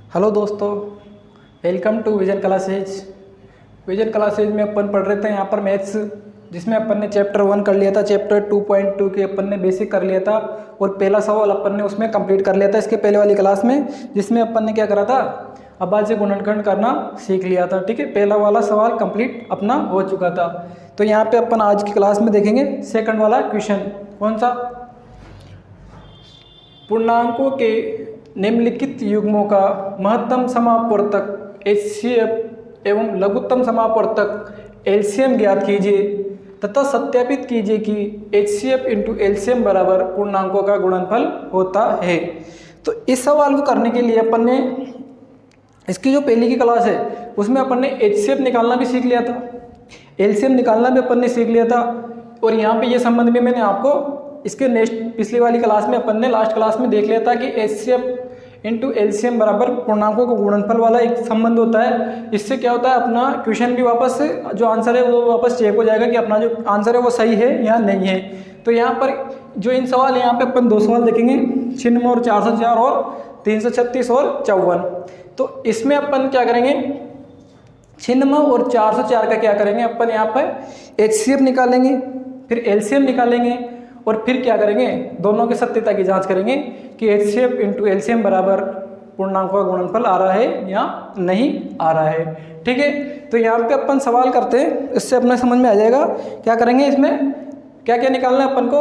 Hello दोस्तों, welcome to vision classes. Vision classes में अपन पढ़ रहे थे यहाँ पर मैथ्स, जिसमें अपन ने चैप्टर 1 कर लिया था। चैप्टर 2.2 के अपन ने बेसिक कर लिया था और पहला सवाल अपन ने उसमें कंप्लीट कर लिया था इसके पहले वाली क्लास में, जिसमें अपन ने क्या करा था, अभाज्य गुणनखंड करना सीख लिया था। ठीक है, पहला वाला सवाल कंप्लीट अपना हो चुका था। तो यहाँ पे अपन आज की क्लास में देखेंगे सेकंड वाला क्वेश्चन। कौन सा? पूर्णांकों के निम्नलिखित युग्मों का महत्तम समापवर्तक HCF एवं लघुत्तम समापवर्तक LCM ज्ञात कीजिए तथा सत्यापित कीजिए कि HCF इंटू LCM बराबर पूर्णांकों का गुणनफल होता है। तो इस सवाल को करने के लिए अपन ने इसकी जो पहली की क्लास है उसमें अपन ने HCF निकालना भी सीख लिया था, LCM निकालना भी अपन ने सीख लिया था। और यहाँ पे ये संबंध भी मैंने आपको इसके नेक्स्ट पिछली वाली क्लास में अपन ने लास्ट क्लास में देख लिया था कि HCF इंटू LCM बराबर पूर्णांकों का गुणनफल वाला एक संबंध होता है। इससे क्या होता है, अपना क्वेश्चन भी वापस जो आंसर है वो वापस चेक हो जाएगा कि अपना जो आंसर है वो सही है या नहीं है। तो यहाँ पर जो इन सवाल है, यहाँ पे अपन दो सवाल देखेंगे, 96 और 404 और 336 और 54। तो इसमें अपन क्या करेंगे, 96 और 404 का क्या करेंगे अपन, यहाँ पर HCF निकालेंगे, फिर LCM निकालेंगे और फिर क्या करेंगे, दोनों की सत्यता की जांच करेंगे कि HCF इंटू LCM बराबर पूर्णांकों का गुणनफल आ रहा है या नहीं आ रहा है। ठीक है, तो यहाँ पे अपन सवाल करते हैं, इससे अपने समझ में आ जाएगा क्या करेंगे। इसमें क्या क्या निकालना है अपन को,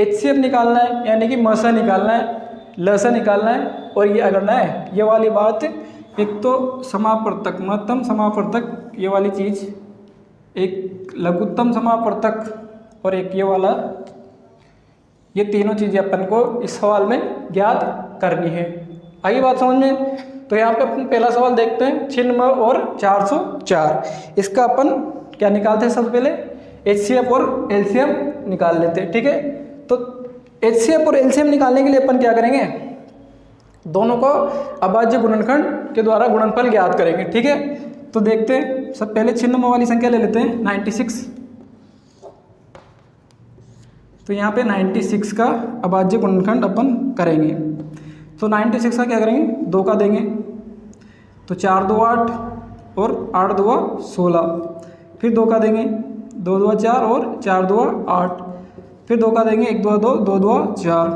HCF निकालना है यानी कि मसा निकालना है, लसा निकालना है और ये करना है ये वाली बात। एक तो समापवर्तक, महत्तम समापवर्तक ये वाली चीज़, एक लघुत्तम समापवर्तक और एक ये वाला, ये तीनों चीज़ें अपन को इस सवाल में ज्ञात करनी है। आगे बात समझ में। तो यहाँ पे अपन पहला सवाल देखते हैं, 96 और 404। इसका अपन क्या निकालते हैं, सबसे पहले HCF और LCM निकाल लेते हैं। ठीक है, तो HCF और LCM निकालने के लिए अपन क्या करेंगे, दोनों को अभाज्य गुणनखंड के द्वारा गुणनफल ज्ञात करेंगे। ठीक है, तो देखते हैं, सब पहले 96 वाली संख्या ले लेते हैं, 96। तो यहाँ पे 96 का अभाज्य गुणनखंड अपन करेंगे। तो 96 का क्या करेंगे, 2 का देंगे, तो 4 2 8 और 8 2 16। फिर 2 का देंगे, 2 2 4 और 4 2 8। फिर 2 का देंगे, 1 2 2 2 2 4।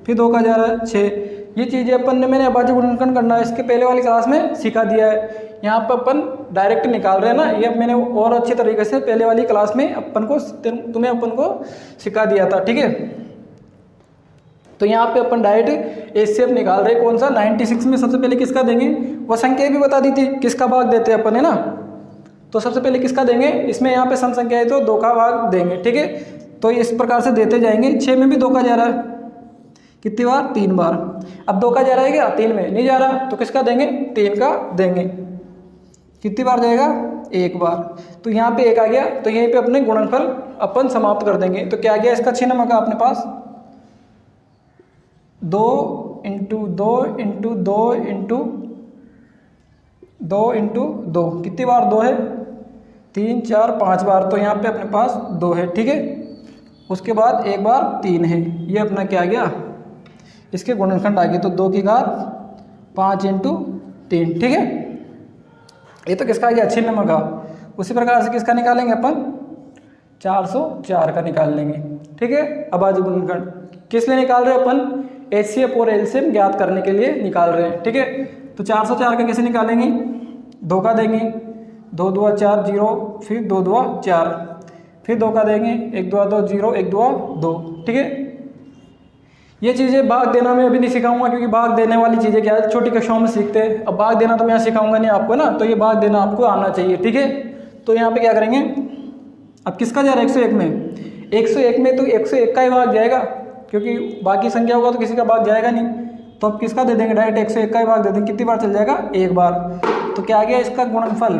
फिर 2 का जा रहा है 6। ये चीज़ें अपन ने मैंने अभाज्य गुणनखंड करना है इसके पहले वाली क्लास में सिखा दिया है। यहाँ पर अपन डायरेक्ट निकाल रहे हैं ना, ये मैंने और अच्छे तरीके से पहले वाली क्लास में अपन को अपन को सिखा दिया था। ठीक है, तो यहाँ पे अपन डायरेक्ट HCF निकाल रहे हैं। कौन सा, 96 में सबसे पहले किसका देंगे, वो संख्या भी बता दी थी किसका भाग देते हैं अपन, है ना। तो सबसे पहले किसका देंगे, इसमें यहाँ पे सम संख्या है तो 2 का भाग देंगे। ठीक है, तो इस प्रकार से देते जाएंगे। 6 में भी 2 का जा रहा है, कितनी बार, 3 बार। अब 2 का जा रहा है क्या, 3 में नहीं जा रहा, तो किसका देंगे, 3 का देंगे। कितनी बार जाएगा, 1 बार। तो यहाँ पे 1 आ गया, तो यहीं पे अपने गुणनफल अपन समाप्त कर देंगे। तो क्या आ गया इसका 6 नंबर का अपने पास, 2 इंटू 2 इंटू 2 इंटू 2 इंटू 2, कितनी बार 2 है, 3 4 5 बार। तो यहाँ पे अपने पास 2 है। ठीक है, उसके बाद 1 बार 3 है, ये अपना क्या आ गया, इसके गुणनखंड आ गए। तो 2 की घात 5 इंटू 3। ठीक है, ये तो किसका आ गया, 6 नंबर का। उसी प्रकार से किसका निकालेंगे अपन, 404 का निकाल लेंगे। ठीक है, अभाज्य गुणनखंड किस लिए निकाल रहे हैं अपन, HCF और LCM ज्ञात करने के लिए निकाल रहे हैं। ठीक है, तो 404 का कैसे निकालेंगे, 2 का देंगे, 2 2 4 0, फिर 2 2 4, फिर 2 का देंगे, 1 2 2 0 1 2 2। ठीक है, ये चीज़ें भाग देना मैं अभी नहीं सिखाऊंगा, क्योंकि भाग देने वाली चीज़ें क्या है, छोटी कक्षाओं में सीखते हैं। अब भाग देना तो मैं सिखाऊंगा नहीं आपको ना, तो ये भाग देना आपको आना चाहिए। ठीक है, तो यहाँ पे क्या करेंगे, अब किसका जा रहा है, 101 में, 101 में तो 101 का ही भाग जाएगा, क्योंकि बाकी संख्या होगा तो किसी का भाग जाएगा नहीं। तो अब किसका दे देंगे, डायरेक्ट 101 का ही भाग दे देंगे। कितनी बार चल जाएगा, 1 बार। तो क्या आ गया इसका गुणनफल,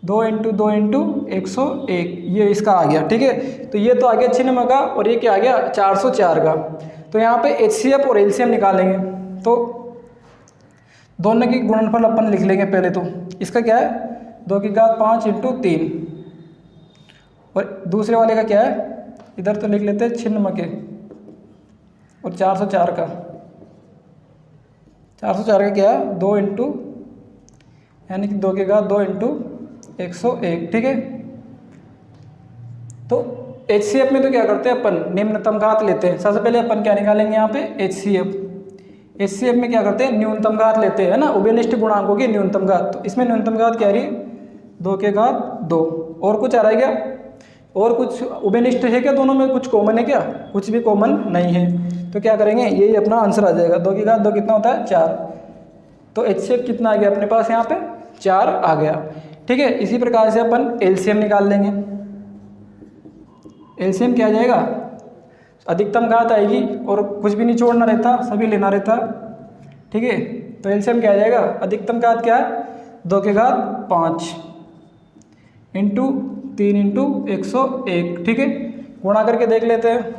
2 इंटू 2 इंटू 101, ये इसका आ गया। ठीक है, तो ये तो आ गया 6 नंबर का, और ये क्या आ गया, 404 का। तो यहाँ पे HCF और LCM निकालेंगे, तो दोनों की गुणनफल अपन लिख लेंगे पहले। तो इसका क्या है, 2 की घात 5 इंटू 3, और दूसरे वाले का क्या है, इधर तो लिख लेते हैं 6 नंबर के, और 404 का। 404 का क्या है 2 इंटू यानी कि 2 की घात 2 इंटू 101, ठीक है। तो HCF में तो क्या करते हैं अपन, निम्नतम घात लेते हैं। सबसे पहले अपन क्या निकालेंगे यहाँ पे HCF में क्या करते हैं, न्यूनतम घात लेते हैं ना, उभयनिष्ठ गुणांकों की न्यूनतम घात। तो इसमें न्यूनतम घात क्या रही 2 की घात 2। और कुछ आ रहा है क्या, और कुछ उभयनिष्ठ है क्या, दोनों में कुछ कॉमन है क्या, कुछ भी कॉमन नहीं है। तो क्या करेंगे, यही अपना आंसर आ जाएगा। 2 की घात 2 कितना होता है 4। तो HCF कितना आ गया अपने पास यहाँ पे 4 आ गया, ठीक है। इसी प्रकार से अपन LCM निकाल लेंगे। LCM क्या आ जाएगा, अधिकतम घात आएगी और कुछ भी नहीं छोड़ना रहता, सभी लेना रहता, ठीक है। तो LCM क्या आ जाएगा, अधिकतम घात क्या है 2 की घात 5 इंटू 3 इंटू 101, ठीक है। गुणा करके देख लेते हैं।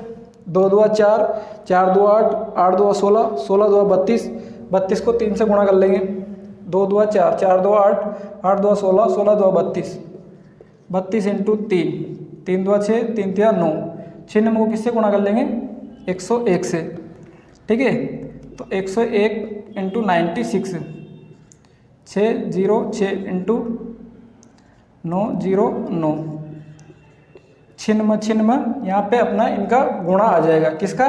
2 दूआ 4, 4 दूआ 8, 8 दूआ 16, 16 दूआ 32, 32 को 3 से गुणा कर लेंगे। 2 दूआ 4, 4 दूआ 8, 8 दूआ 16, 16 दूआ 32, 32 इंटू 3, 3 दूआ 6, 3 तिया 9, 6 नंबर को किससे गुणा कर लेंगे 101 से, ठीक है। तो 101 इंटू 96, 606 इंटू 909, छिन्म छिन्म यहाँ पे अपना इनका गुणा आ जाएगा, किसका,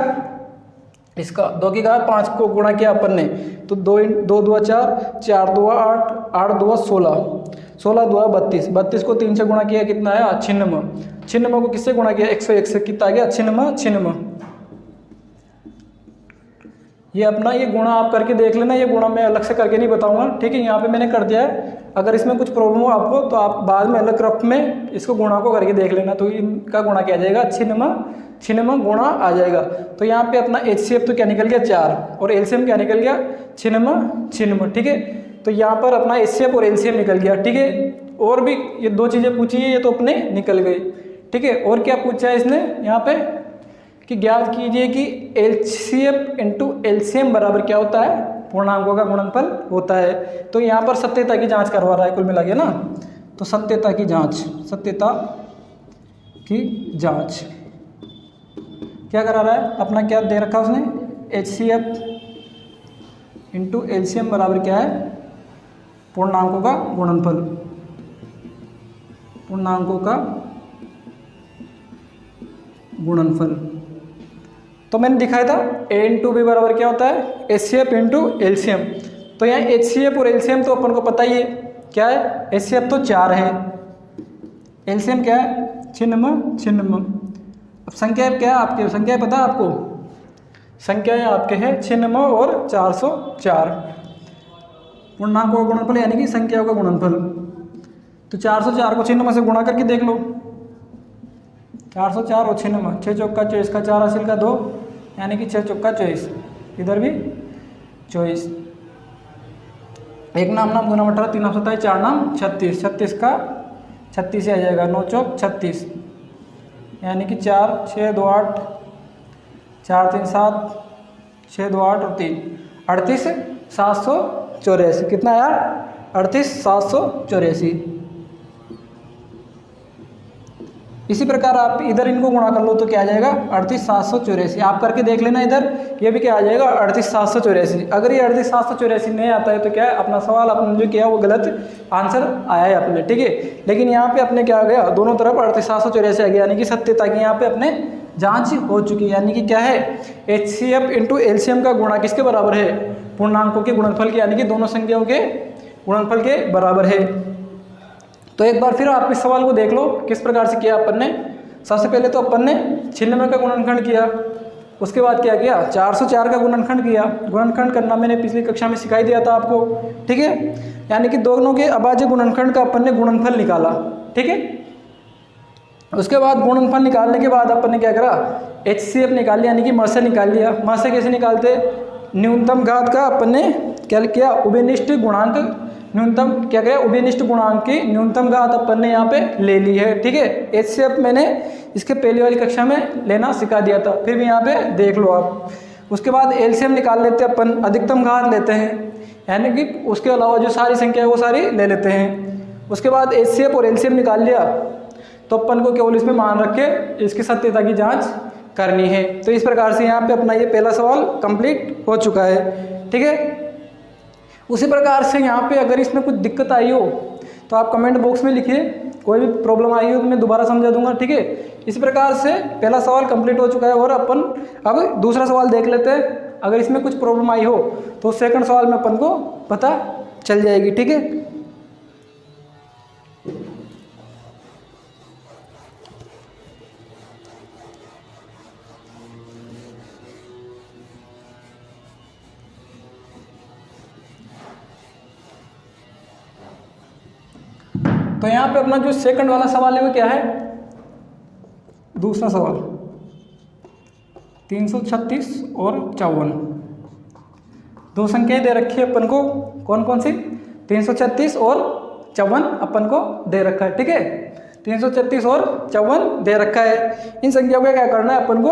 इसका। 2 की घात 5 को गुणा किया अपन ने, तो 2 दूआ 4, 4 दूआ 8, 8 दूआ 16, 16 दूआ 32, 32 को 3 से गुणा किया कितना आया छिन्म, छिन्म को किससे गुणा किया 101 से, कितना आ गया छिन्म छिन्म। ये अपना ये गुणा आप करके देख लेना, ये गुणा मैं अलग से करके नहीं बताऊंगा, ठीक है। यहाँ पे मैंने कर दिया है। अगर इसमें कुछ प्रॉब्लम हो आपको तो आप बाद में अलग रफ में इसको गुणा को करके देख लेना। तो इनका गुणा क्या आ जाएगा छिन्म गुणा आ जाएगा। तो यहाँ पे अपना HCF तो क्या निकल गया 4 और LCM क्या निकल गया छिन्म, ठीक है। तो यहाँ पर अपना HCF और LCM निकल गया, ठीक है। और भी ये 2 चीज़ें पूछी है, ये तो अपने निकल गई, ठीक है। और क्या पूछा है इसने यहाँ पे कि ज्ञात कीजिए कि LCF इंटू LCM बराबर क्या होता है, पूर्णांकों का गुणनफल होता है। तो यहाँ पर सत्यता की जांच करवा रहा है कुल मिला के ना। तो सत्यता की जांच क्या करा रहा है, अपना क्या दे रखा उसने HCF इंटू LCM बराबर क्या है, पूर्णांकों का गुणनफल, पूर्णांकों का गुणनफल। तो मैंने दिखाया था A इंटू बी बराबर क्या होता है HCF इंटू LCM। तो यहाँ HCF और LCM तो अपन को पता ही है क्या है, HCF तो 4 है, LCM क्या है छिन्म। अब संख्या क्या है आपके, संख्या पता है आपको, संख्याएं आपके हैं छिन्म और 404, पूर्णांकों का गुणनफल यानी कि संख्याओं का गुणनफल। तो 404 को छिन्म से गुणा करके देख लो, 404 और छिन्म, 6 चौका 24 का 4 हासिल का 2 यानी कि 6 चौका 24, इधर भी 24, 1 नाम 2 3 27 4 नाम 36, 36 का 36 से आ जाएगा 9 चौक 36 यानी कि 4 6 2 8 4 3 7 6 2 8 और 3 38 784, कितना यार 38 784। इसी प्रकार आप इधर इनको गुणा कर लो तो क्या आ जाएगा 38 784। आप करके देख लेना इधर, ये भी क्या आ जाएगा 38 784। अगर ये 38 784 नहीं आता है तो क्या है, अपना सवाल आपने जो किया वो गलत आंसर आया है अपने, ठीक है। लेकिन यहाँ पे अपने क्या आ गया, दोनों तरफ 38 784 आ गया, यानी कि सत्यता की यहाँ पे अपने जांच हो चुकी है। यानी कि क्या है HCF इंटू LCM का गुणा किसके बराबर है, पूर्णांकों के गुणनफल के, यानी कि दोनों संख्याओं के गुणनफल के बराबर है। तो एक बार फिर आप इस सवाल को देख लो किस प्रकार से किया अपन ने। सबसे पहले तो अपन ने छिन्नवे का गुणनखंड किया, उसके बाद क्या किया 404 का गुणनखंड किया। गुणनखंड करना मैंने पिछली कक्षा में सिखाई दिया था आपको, ठीक है। यानी कि दोनों के अभाज्य गुणनखंड का अपन ने गुणनफल निकाला, ठीक है। उसके बाद गुणनफल निकालने के बाद अपन ने क्या करा HCF निकाल लिया, यानी कि मसे निकाल लिया। मसे कैसे निकालते, न्यूनतम घात का अपन ने क्या किया, उभयनिष्ठ गुणांक न्यूनतम क्या किया, उभयनिष्ठ गुणांक की न्यूनतम घात अपन ने यहाँ पे ले ली है, ठीक है। HCF मैंने इसके पहली वाली कक्षा में लेना सिखा दिया था, फिर भी यहाँ पे देख लो आप। उसके बाद LCM निकाल लेते हैं अपन, अधिकतम घात लेते हैं, यानी कि उसके अलावा जो सारी संख्या है वो सारी ले लेते हैं। उसके बाद HCF और LCM निकाल लिया तो अपन को केवल इसमें मान रख के इसकी सत्यता की जांच करनी है। तो इस प्रकार से यहाँ पे अपना ये पहला सवाल कंप्लीट हो चुका है, ठीक है। उसी प्रकार से यहाँ पे अगर इसमें कुछ दिक्कत आई हो तो आप कमेंट बॉक्स में लिखिए, कोई भी प्रॉब्लम आई हो तो मैं दोबारा समझा दूंगा, ठीक है। इस प्रकार से पहला सवाल कंप्लीट हो चुका है और अपन अब दूसरा सवाल देख लेते हैं। अगर इसमें कुछ प्रॉब्लम आई हो तो सेकंड सवाल में अपन को पता चल जाएगी, ठीक है। तो यहाँ पे अपना जो सेकंड वाला सवाल है वो क्या है, दूसरा सवाल 336 और 54, दो संख्याएं दे रखी है अपन को, कौन कौन सी, 336 और 54 अपन को दे रखा है, ठीक है। 336 और 54 दे रखा है। इन संख्याओं का क्या करना है अपन को,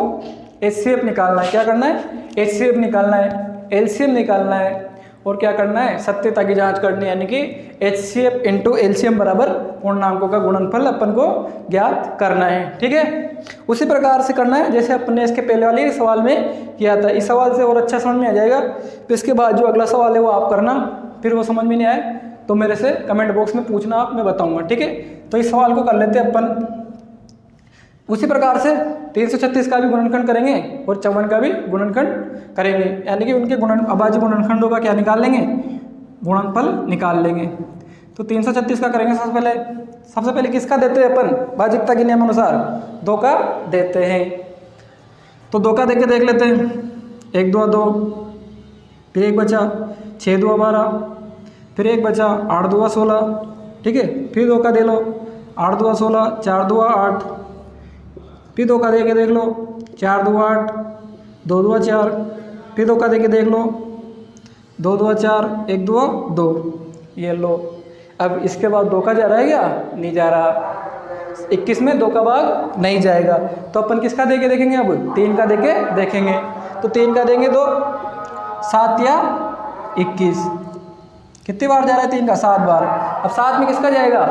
HCF निकालना है। क्या करना है, HCF निकालना है, LCM निकालना है और क्या करना है, सत्यता की जांच करनी है, यानी कि HCF इंटू LCM बराबर पूर्णांकों का गुणनफल अपन को ज्ञात करना है, ठीक है। उसी प्रकार से करना है जैसे अपन ने इसके पहले वाले सवाल में किया था। इस सवाल से और अच्छा समझ में आ जाएगा। तो इसके बाद जो अगला सवाल है वो आप करना, फिर वो समझ में नहीं आए तो मेरे से कमेंट बॉक्स में पूछना, आप मैं बताऊँगा, ठीक है। तो इस सवाल को कर लेते हैं अपन। उसी प्रकार से 336 का भी गुणनखंड करेंगे और 54 का भी गुणनखंड करेंगे, यानी कि उनके अभाज्य गुणनखंडों का क्या निकाल लेंगे, गुणनफल निकाल लेंगे। तो 336 का करेंगे सबसे पहले किसका देते हैं अपन, भाज्यता के नियम अनुसार 2 का देते हैं। तो 2 का देख के देख लेते हैं, 1 2 2, फिर 1 बचा 6 2 12, फिर 1 बचा 8 2 16, ठीक है। फिर 2 का दे लो 8 2 16, 4 2 8, फिर 2 का दे के देख लो 4 2 8, 2 2 4, फिर 2 का दे के देख लो 2 2 4, 1 2 2, ये लो। अब इसके बाद 2 का जा रहा है क्या, नहीं जा रहा। 21 में 2 का भाग नहीं जाएगा, तो अपन किसका दे के देखेंगे, अब 3 का दे के देखेंगे। तो 3 का देंगे तो 7 या 21, कितनी बार जा रहा है 3 का, 7 बार। अब 7 में किसका जाएगा,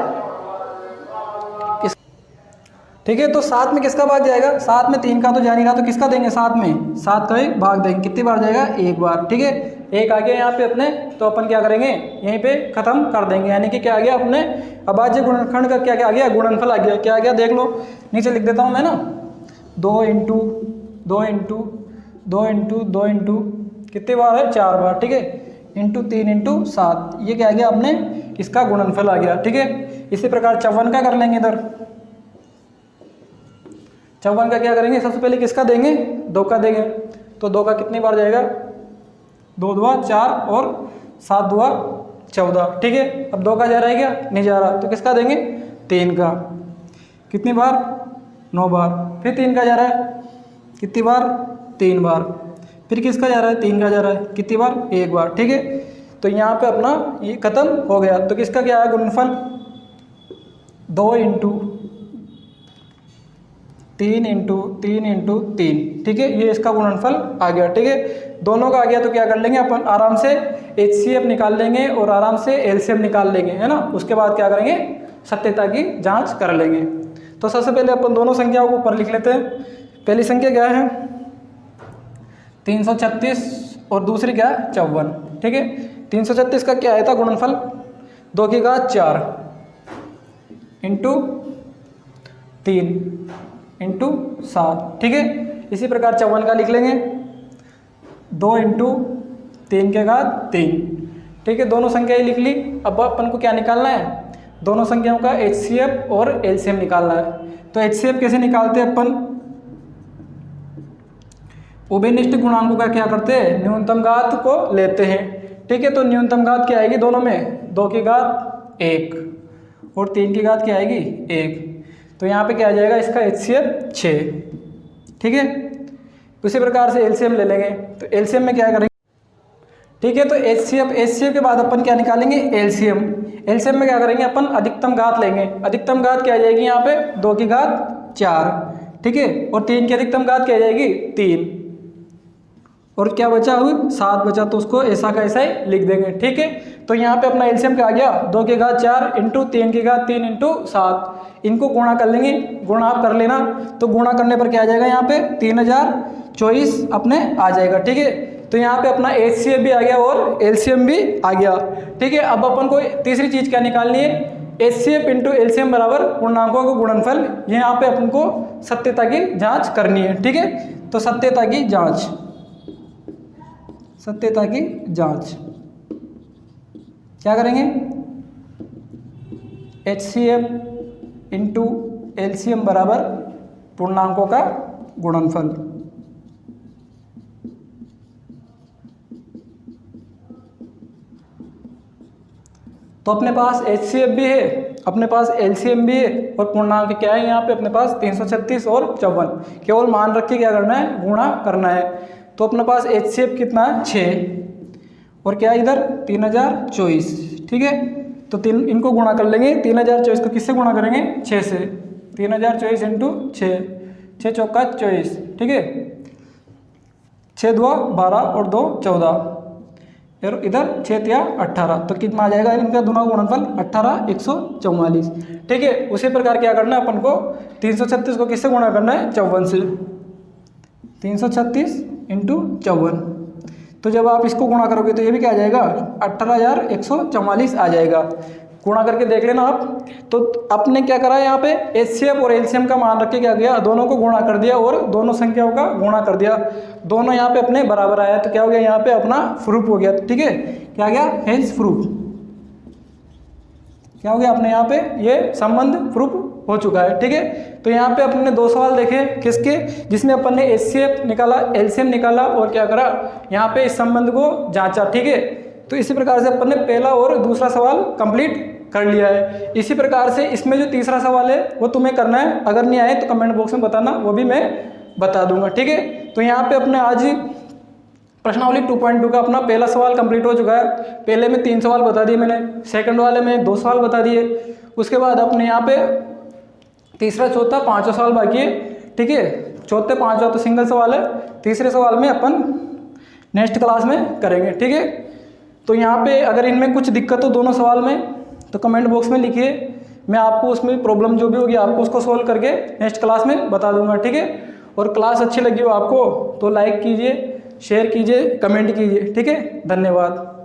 ठीक है। तो 7 में किसका भाग जाएगा, 7 में 3 का तो जा नहीं रहा, तो किसका देंगे, 7 में 7 का ही भाग देंगे। कितनी बार जाएगा, 1 बार, ठीक है। 1 आ गया यहाँ पे अपने, तो अपन क्या करेंगे, यहीं पे खत्म कर देंगे, यानी कि क्या आ गया अपने अभाज्य गुणनखंड का क्या क्या आ गया, गुणनफल आ गया। क्या आ गया देख लो, नीचे लिख देता हूँ मैं ना, 2 इंटू 2 इंटू 2 इंटू 2 इंटू कितनी बार है, 4 बार, ठीक है, इंटू 3 इंटू 7, ये क्या आ गया अपने, इसका गुणनफल आ गया, ठीक है। इसी प्रकार 54 का कर लेंगे इधर। 54 का क्या करेंगे, सबसे पहले किसका देंगे, 2 का देंगे। तो 2 का कितनी बार जाएगा, 2 2 4 और 7 2 14, ठीक है। अब 2 का जा रहा है क्या, नहीं जा रहा, तो किसका देंगे, 3 का। कितनी बार, 9 बार। फिर 3 का जा रहा है, कितनी बार, 3 बार। फिर किसका जा रहा है, 3 का जा रहा है, कितनी बार, 1 बार, ठीक है। तो यहाँ पे अपना ये खत्म हो गया। तो किसका क्या है गुणनफल, 2 इंटू 3 इंटू 3 इंटू 3, ठीक है, ये इसका गुणनफल आ गया, ठीक है। दोनों का आ गया तो क्या कर लेंगे अपन, आराम से HCF निकाल लेंगे और आराम से LCM निकाल लेंगे, है ना। उसके बाद क्या करेंगे, सत्यता की जांच कर लेंगे। तो सबसे पहले अपन दोनों संख्याओं को ऊपर लिख लेते हैं। पहली संख्या क्या है, 336 और दूसरी क्या है, 54, ठीक है। 336 का क्या आया था गुणनफल, 2 की घात 4 इंटू 3 इंटू 7, ठीक है। इसी प्रकार 54 का लिख लेंगे, 2 इंटू 3 के घात 3, ठीक है। दोनों संख्याएं लिख ली। अब अपन को क्या निकालना है, दोनों संख्याओं का HCF और LCM निकालना है। तो HCF कैसे निकालते हैं अपन, उभयनिष्ठ गुणांकों का क्या करते हैं, न्यूनतम घात को लेते हैं, ठीक है। तो न्यूनतम घात क्या आएगी दोनों में, 2 की घात 1 और 3 की घात क्या आएगी, 1। तो यहाँ पे क्या आ जाएगा इसका HCF 6, ठीक है। उसी प्रकार से LCM ले लेंगे। तो LCM में क्या करेंगे, ठीक है। तो HCF के बाद अपन क्या निकालेंगे, LCM में क्या करेंगे अपन, अधिकतम घात लेंगे। अधिकतम घात क्या आ जाएगी यहाँ पे, 2 की घात 4, ठीक है। और 3 की अधिकतम घात क्या आ जाएगी, 3। और क्या बचा, अब 7 बचा, तो उसको ऐसा का ऐसा ही लिख देंगे, ठीक है। तो यहाँ पे अपना LCM क्या आ गया, 2 की घात 4 इंटू 3 की घात 3 इंटू 7। इनको गुणा कर लेंगे, गुणा आप कर लेना। तो गुणा करने पर क्या आ जाएगा यहाँ पे, 3024 अपने आ जाएगा, ठीक है। तो यहाँ पे अपना HCF भी आ गया और LCM भी आ गया। ठीक है, अब अपन को तीसरी चीज़ क्या निकालनी है, HCF इंटू LCM बराबर पूर्णांकों का गुणनफल। यहाँ पे अपन को सत्यता की जांच करनी है। ठीक है, तो सत्यता की जांच क्या करेंगे, HCF इंटू LCM बराबर पूर्णांकों का गुणनफल। तो अपने पास HCF भी है, अपने पास LCM भी है और पूर्णांक क्या है यहाँ पे अपने पास 336 और 54। केवल मान रख के क्या करना है, गुणा करना है। तो अपने पास HCF कितना है 6 और क्या इधर 3024। ठीक है, तो इनको गुणा कर लेंगे। 3024 को किससे गुणा करेंगे, 6 से। 3024 इंटू 6, 6 चौका 24। ठीक है, 6 2 12 और 2 14 और इधर 6 तिया 18। तो कितना आ जाएगा इनका दोनों का गुणनफल 18 144। ठीक है, उसी प्रकार क्या करना है अपन को 336 को किससे गुणा करना है, 54 से। 336 इंटू 54। तो जब आप इसको गुणा करोगे तो ये भी क्या आ जाएगा 18,144 आ जाएगा। गुणा करके देख लेना आप। तो आपने क्या करा है यहाँ पे HCF और LCM का मान रख के क्या किया, दोनों को गुणा कर दिया और दोनों संख्याओं का गुणा कर दिया। दोनों यहाँ पे अपने बराबर आया तो क्या हो गया, यहाँ पे अपना प्रूफ हो गया। ठीक है, क्या गया, हेंस प्रूफ। क्या हो गया, अपने यहाँ पे ये संबंध प्रूफ हो चुका है। ठीक है, तो यहाँ पे अपने 2 सवाल देखे किसके, जिसमें अपन ने HCF निकाला, LCM निकाला और क्या करा, यहाँ पे इस संबंध को जांचा। ठीक है, तो इसी प्रकार से अपन ने पहला और दूसरा सवाल कंप्लीट कर लिया है। इसी प्रकार से इसमें जो तीसरा सवाल है वो तुम्हें करना है। अगर नहीं आए तो कमेंट बॉक्स में बताना, वो भी मैं बता दूंगा। ठीक है, तो यहाँ पे अपने आज प्रश्नावली 2.2 का अपना पहला सवाल कंप्लीट हो चुका है। पहले में 3 सवाल बता दिए मैंने, सेकंड वाले में 2 सवाल बता दिए। उसके बाद अपने यहाँ पे तीसरा चौथा 5वां सवाल बाकी है। ठीक है, चौथे 5वां तो सिंगल सवाल है, तीसरे सवाल में अपन नेक्स्ट क्लास में करेंगे। ठीक है, तो यहाँ पे अगर इनमें कुछ दिक्कत हो दोनों सवाल में तो कमेंट बॉक्स में लिखिए, मैं आपको उसमें प्रॉब्लम जो भी होगी आपको उसको सोल्व करके नेक्स्ट क्लास में बता दूंगा। ठीक है, और क्लास अच्छी लगी हो आपको तो लाइक कीजिए, शेयर कीजिए, कमेंट कीजिए। ठीक है, धन्यवाद।